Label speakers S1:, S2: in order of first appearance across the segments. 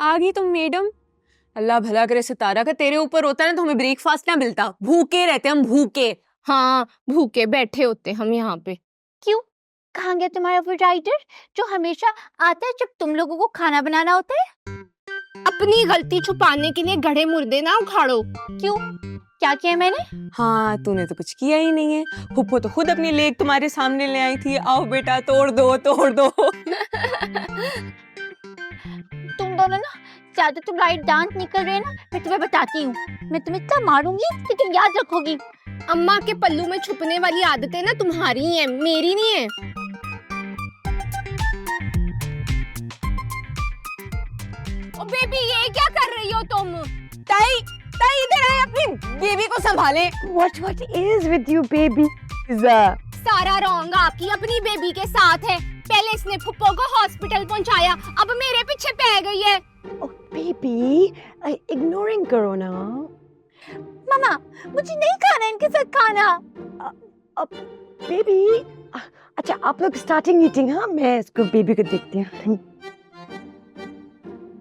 S1: आ गई तुम मैडम। अल्लाह भला करे सितारा का तेरे ऊपर होता ना तो हमें ब्रेकफास्ट ना मिलता। भूखे रहते हम, भूखे।
S2: हाँ, भूखे बैठे होते हम यहाँ पे।
S3: क्यों? कहाँ गया तुम्हारा वो राइडर जो हमेशा आता है जब तुम लोगों को खाना बनाना होता है?
S2: अपनी गलती छुपाने के लिए गधे मुर्दे ना उखाड़ो।
S3: क्यों? क्या किया मैंने?
S1: हाँ, तूने तो कुछ किया ही नहीं है। फुप्पो तो खुद अपनी लेग तुम्हारे सामने ले आई थी। आओ बेटा तोड़ दो तोड़ दो।
S3: तुम दोनों ना ज्यादा तुम राइट डांस नहीं कर रहे ना, मैं तुम्हें बताती हूँ। मैं तुम्हें इतना मारूंगी कि तुम याद रखोगी।
S2: अम्मा के पल्लू में छुपने वाली आदतें ना तुम्हारी हैं, मेरी नहीं है। ओ बेबी, ये क्या कर रही हो तुम?
S1: ताई ताई इधर आए, अपनी बेबी को संभाले।
S4: What is with you, baby?
S2: सारा रॉन्ग आपकी अपनी बेबी के साथ है। पहले इसने फुप्पो को हॉस्पिटल पहुंचाया, अब मेरे पीछे पै गई है।
S4: Oh, baby, ignoring करो ना।
S3: मामा, मुझे नहीं खाना इनके साथ खाना।
S4: बेबी, अच्छा आप लोग स्टार्टिंग ईटिंग। हाँ, मैं इसको बेबी को देखती हूँ।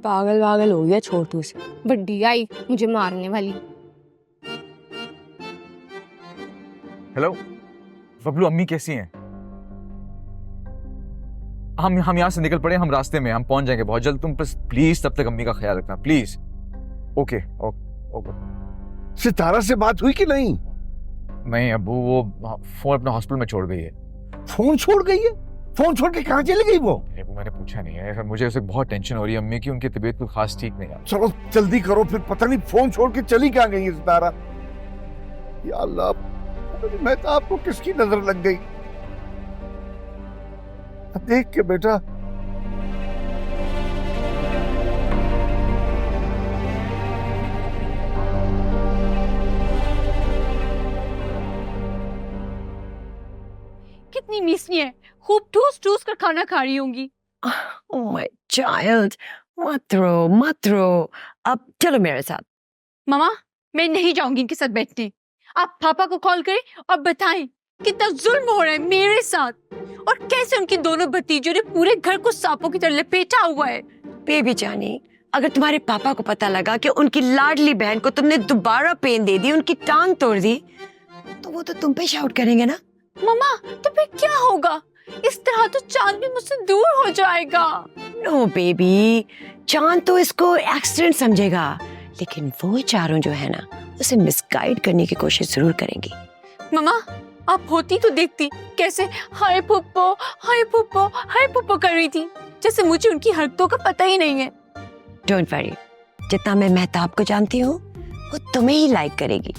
S1: पागल पागल हो गया, छोड़ तू इसे।
S2: बड्डी आई मुझे मारने वाली।
S5: हेलो बबलू, अम्मी कैसी हैं? हम यहाँ से निकल पड़े, हम रास्ते में, हम पहुंच जाएंगे बहुत जल्द। तुम बस प्लीज तब तक अम्मी का ख्याल रखना प्लीज। Okay okay.
S6: सितारा से बात हुई कि नहीं?
S5: नहीं अब्बू, वो फोन अपने हॉस्पिटल में छोड़ गई है।
S6: फोन छोड़ गई है? फोन छोड़ के कहाँ चली गई वो?
S5: मैंने पूछा नहीं है, मुझे उसे बहुत टेंशन हो रही है अम्मी की। उनकी तबीयत कुछ खास ठीक नहीं है।
S6: चलो जल्दी करो, फिर पता नहीं फोन छोड़ के चली कहाँ गई है सितारा। या अल्लाह, मैं तो आपको किसकी नजर लग गई? देख के बेटा,
S3: कितनी मिसनी है, खूब ठूस ठूस कर खाना खा रही होंगी।
S4: Oh my child, मत रो। अब चलो मेरे साथ।
S3: मामा, मैं नहीं जाऊंगी इनके साथ बैठने। आप पापा को कॉल करें और बताएं कितना जुल्म हो रहा है मेरे साथ, और कैसे उनकी दोनों भतीजों ने पूरे घर को सांपों की तरह लपेटा हुआ है।
S4: बेबी जानी, अगर तुम्हारे पापा को पता लगा कि उनकी लाडली बहन को तुमने दोबारा पेन दे दी, उनकी टांग तोड़ दी, तो वो तो तुम पे शाउट करेंगे ना।
S3: मामा, तो फिर क्या होगा? इस तरह तो चांद भी मुझसे दूर हो जाएगा।
S4: नो बेबी, चांद तो इसको एक्सीडेंट समझेगा, लेकिन वो चारों जो है ना, उसे मिसगाइड करने की कोशिश जरूर करेंगी।
S3: मामा, आप होती तो देखती कैसे हाय पुप्पो हाय पुप्पो हाय पुप्पो कर रही थी, जैसे मुझे उनकी हरकतों का पता ही नहीं है।
S4: डोंट वरी, जितना मैं मेहताब को जानती हूँ वो तुम्हें ही लाइक करेगी।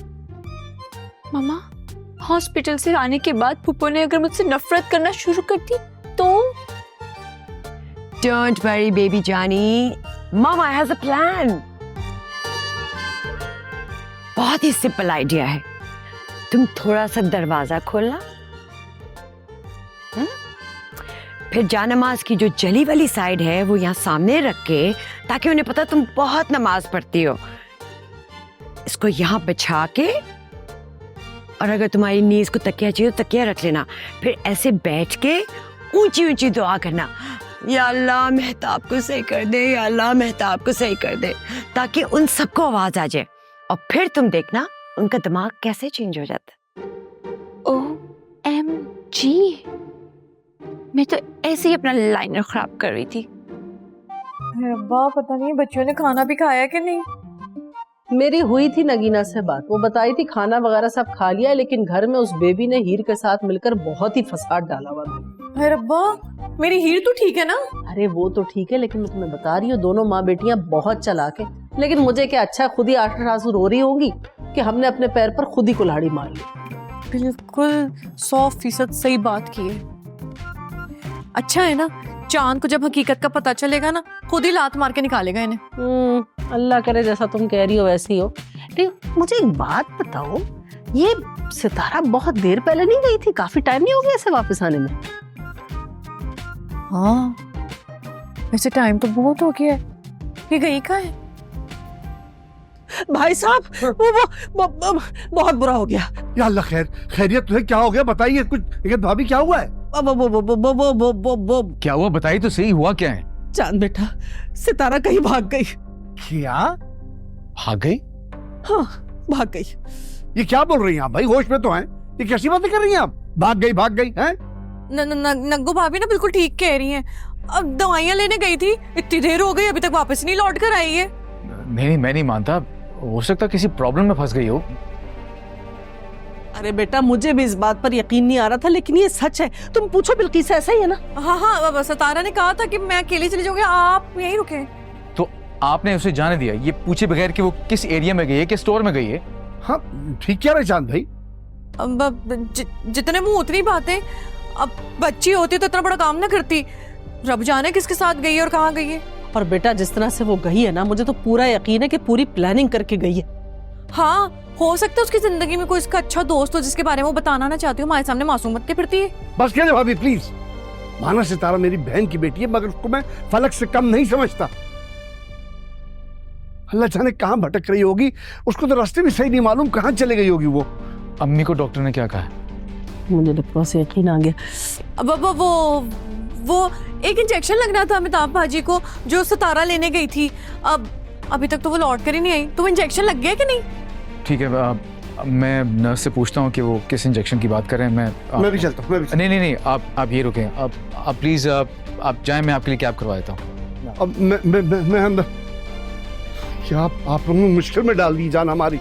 S3: मामा, हॉस्पिटल से आने के बाद पुप्पो ने अगर मुझसे नफरत करना शुरू कर दी तो?
S4: डोंट वरी बेबी जानी, मामा हैज अ प्लान। बहुत ही सिंपल आइडिया है। तुम थोड़ा सा दरवाजा खोलना, फिर जानमाज की जो जली वाली साइड है वो यहाँ सामने रख के, ताकि उन्हें पता तुम बहुत नमाज पढ़ती हो। इसको यहाँ बिछा के, और अगर तुम्हारी नीज को तकिया चाहिए तो तकिया रख लेना। फिर ऐसे बैठ के ऊंची ऊंची दुआ करना, या अल्लाह मेहताब को सही कर दे, या अल्लाह मेहताब को सही कर दे, ताकि उन सबको आवाज आ जाए। और फिर तुम देखना उनका दिमाग कैसे चेंज हो जाता है।
S3: OMG, मैं तो ऐसे ही अपना लाइनर खराब कर रही थी।
S1: अब्बा पता नहीं बच्चों ने खाना भी खाया कि नहीं।
S7: मेरी हुई थी नगीना से बात, वो बताई थी खाना वगैरह सब खा लिया, लेकिन घर में उस बेबी ने हीर के साथ मिलकर बहुत ही फसाद डाला हुआ।
S1: अरे अब्बा, मेरी हीर तो ठीक है ना?
S7: अरे वो तो ठीक है, लेकिन मैं तुम्हें बता रही हूँ दोनों माँ बेटियां बहुत चालाक है। लेकिन मुझे क्या अच्छा, खुद ही आंसू रो रही होंगी कि हमने अपने पैर पर खुद ही कुल्हाड़ी मार ली।
S1: बिल्कुल 100% सही बात की है। अच्छा है ना, चांद को जब हकीकत का पता चलेगा ना, खुद ही लात मार के निकालेगा इन्हें।
S7: अल्लाह करे जैसा तुम कह रही हो वैसी हो। लेकिन मुझे एक बात बताओ, ये सितारा बहुत देर पहले नहीं गई थी? काफी टाइम नहीं हो गया इसे वापस आने में?
S1: हाँ, वैसे टाइम तो बहुत हो गया है। ये गई कहाँ है?
S8: भाई साहब, वो बहुत बुरा हो गया।
S6: या अल्लाह खैरियत तुम्हें क्या हो गया? बताइए कुछ। भाभी क्या हुआ है?
S5: क्या हुआ बताइए तो सही, हुआ क्या है?
S8: चांद बेटा, सितारा कहीं भाग गई।
S6: क्या
S5: भाग गई?
S8: हाँ, भाग गई।
S6: ये क्या बोल रही हैं आप भाई? होश में तो हैं? ये कैसी बातें कर रही हैं आप? भाग गई हैं?
S1: नग्गू भाभी ना बिल्कुल ठीक कह रही हैं। अब दवाइयाँ लेने गई थी, इतनी देर हो गई, अभी तक वापस नहीं लौट कर आई है।
S5: नहीं, मैं नहीं मानता। हो सकता किसी प्रॉब्लम में फंस गई हो।
S8: अरे बेटा, मुझे भी इस बात पर यकीन नहीं आ रहा था, लेकिन ये सच है। तुम पूछो बिल्किस, ऐसा ही है ना?
S1: हाँ, सितारा ने कहा था कि मैं अकेली चली जाऊंगी, आप यहीं रुके।
S5: तो आपने उसे जाने दिया ये पूछे बगैर कि वो किस एरिया में गई है, किस स्टोर में गई है?
S6: हाँ, ठीक क्या रहे चांद भाई?
S1: जितने मुंह उतनी बातें। अब बच्ची होती तो इतना बड़ा काम ना करती। रब जाने किसके साथ गई है और कहाँ गई है।
S8: और बेटा, जिस तरह से वो गई है ना, मुझे तो पूरा यकीन है कि पूरी प्लानिंग करके गई है।
S1: हाँ, हो सकता है उसकी जिंदगी में कोई इसका अच्छा दोस्त हो जिसके बारे में वो बताना ना चाहती हो। हमारे सामने मासूम बनती फिरती है।
S6: बस क्या भाभी, प्लीज। माना सितारा मेरी बहन की बेटी है, मगर उसको मैं फलक से कम नहीं समझता। अल्लाह जाने कहाँ भटक रही होगी, उसको तो रास्ते भी सही नहीं मालूम, कहाँ चले गई होगी वो।
S5: अम्मी को डॉक्टर ने क्या कहा?
S8: मुझे डॉक्टर से यकीन आ गया।
S1: अब वो एक इंजेक्शन लगना था अमिताभ भाजी को, जो सितारा लेने गई थी। अब अभी तक तो वो लौट कर ही नहीं आई। तो वो इंजेक्शन लग गया कि नहीं?
S5: ठीक है, मैं नर्स से पूछता हूँ कि वो किस इंजेक्शन की बात कर रहे हैं।
S6: मैं भी चलता हूँ।
S5: नहीं, आप ये रुकें। आप प्लीज आप जाएं, मैं आपके लिए कैब करवा देता हूँ।
S6: अब मैं अंदर। क्या आप लोगों ने मुश्किल में डाल दी जान हमारी।